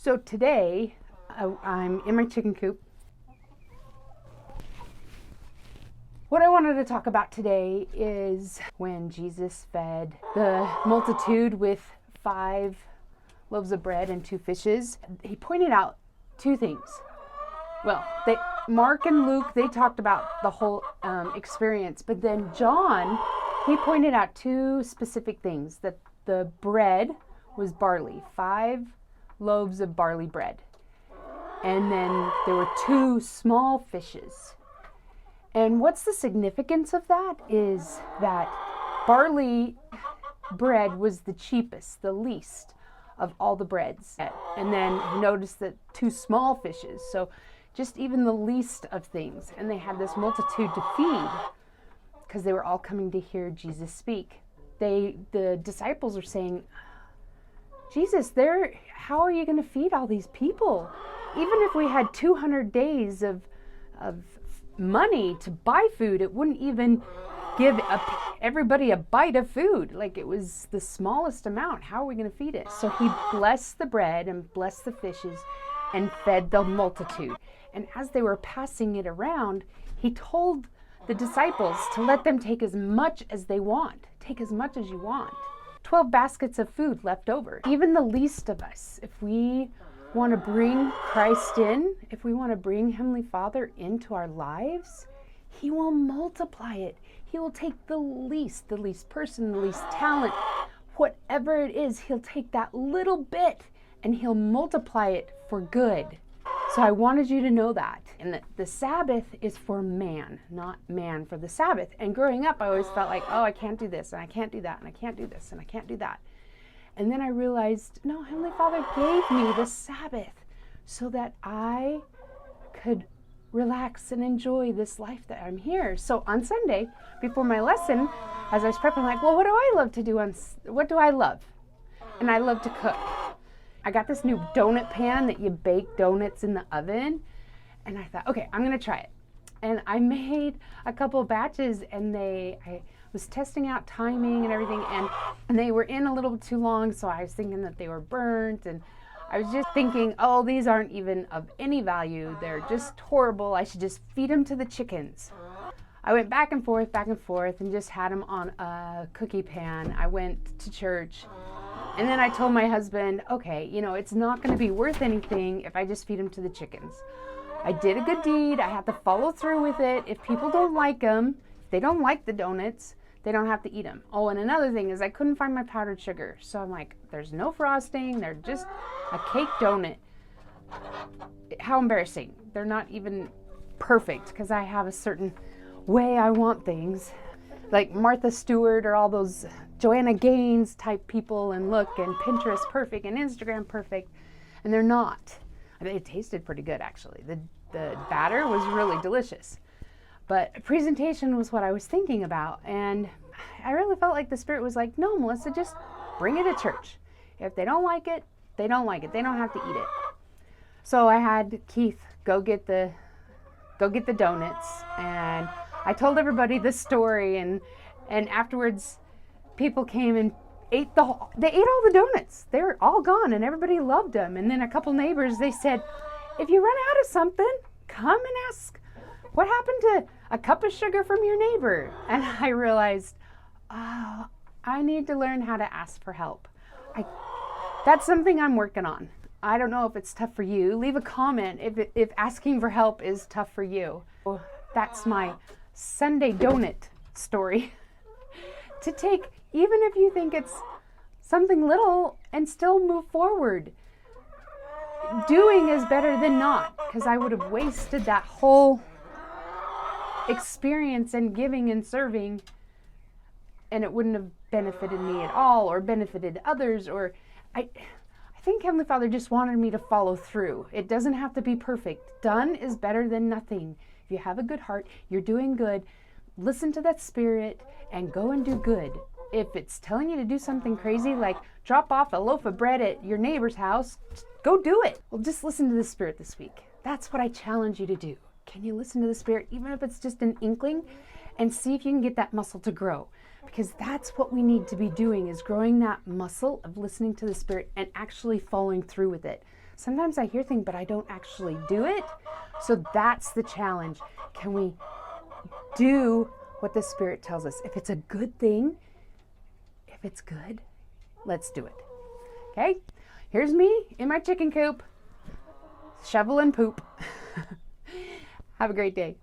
So today, I'm in my chicken coop. What I wanted to talk about today is when Jesus fed the multitude with 5 loaves of bread and 2 fishes. He pointed out 2 things. Well, Mark and Luke, they talked about the whole experience, but then John, he pointed out 2 specific things. That the bread was barley, 5 loaves of barley bread. And then there were 2 small fishes. And what's the significance of that is that barley bread was the cheapest, the least of all the breads. And then notice that 2 small fishes, so just even the least of things. And they had this multitude to feed because they were all coming to hear Jesus speak. The disciples are saying, Jesus, how are you going to feed all these people? Even if we had 200 days of money to buy food, it wouldn't even give everybody a bite of food. Like, it was the smallest amount. How are we going to feed it? So he blessed the bread and blessed the fishes and fed the multitude. And as they were passing it around, he told the disciples to let them take as much as they want. Take as much as you want. 12 baskets of food left over. Even the least of us, if we want to bring Christ in, if we want to bring Heavenly Father into our lives, He will multiply it. He will take the least person, the least talent, whatever it is, He'll take that little bit and He'll multiply it for good. So I wanted you to know that. And that the Sabbath is for man, not man for the Sabbath. And growing up, I always felt like, oh, I can't do this, and I can't do that, and I can't do this, and I can't do that. And then I realized, no, Heavenly Father gave me the Sabbath so that I could relax and enjoy this life that I'm here. So on Sunday, before my lesson, as I was prepping, I'm like, well, what do I love to do? What do I love? And I love to cook. I got this new donut pan that you bake donuts in the oven. And I thought, okay, I'm going to try it. And I made a couple batches, and I was testing out timing and everything, and they were in a little too long, so I was thinking that they were burnt, and I was just thinking, oh, these aren't even of any value. They're just horrible. I should just feed them to the chickens. I went back and forth, and just had them on a cookie pan. I went to church. And then I told my husband, okay, it's not going to be worth anything if I just feed them to the chickens. I did a good deed. I have to follow through with it. If people don't like them, if they don't like the donuts, they don't have to eat them. Oh, and another thing is I couldn't find my powdered sugar. So I'm like, there's no frosting. They're just a cake donut. How embarrassing. They're not even perfect because I have a certain way I want things. Like Martha Stewart or all those Joanna Gaines type people, and look, and Pinterest perfect and Instagram perfect, and they're not. I mean, it tasted pretty good, actually. The batter was really delicious, but presentation was what I was thinking about, and I really felt like the Spirit was like, no, Melissa, just bring it to church. If they don't like it, they don't like it. They don't have to eat it. So I had Keith go get the donuts, and I told everybody the story, and afterwards people came and they ate all the donuts. They were all gone, and everybody loved them. And then a couple neighbors, they said, if you run out of something, come and ask, what happened to a cup of sugar from your neighbor? And I realized, oh, I need to learn how to ask for help. That's something I'm working on. I don't know if it's tough for you. Leave a comment if asking for help is tough for you. That's my Sunday donut story. To take, even if you think it's something little, and still move forward. Doing is better than not, because I would have wasted that whole experience and giving and serving, and it wouldn't have benefited me at all or benefited others. Or I think Heavenly Father just wanted me to follow through. It doesn't have to be perfect. Done is better than nothing. If you have a good heart, you're doing good. Listen to that Spirit and go and do good. If it's telling you to do something crazy, like drop off a loaf of bread at your neighbor's house, go do it. Well, just listen to the Spirit this week. That's what I challenge you to do. Can you listen to the Spirit, even if it's just an inkling, and see if you can get that muscle to grow? Because that's what we need to be doing, is growing that muscle of listening to the Spirit and actually following through with it. sometimes I hear things, but I don't actually do it. So that's the challenge. Can we do what the Spirit tells us? If it's a good thing, if it's good, let's do it. Okay? Here's me in my chicken coop, shoveling poop. Have a great day.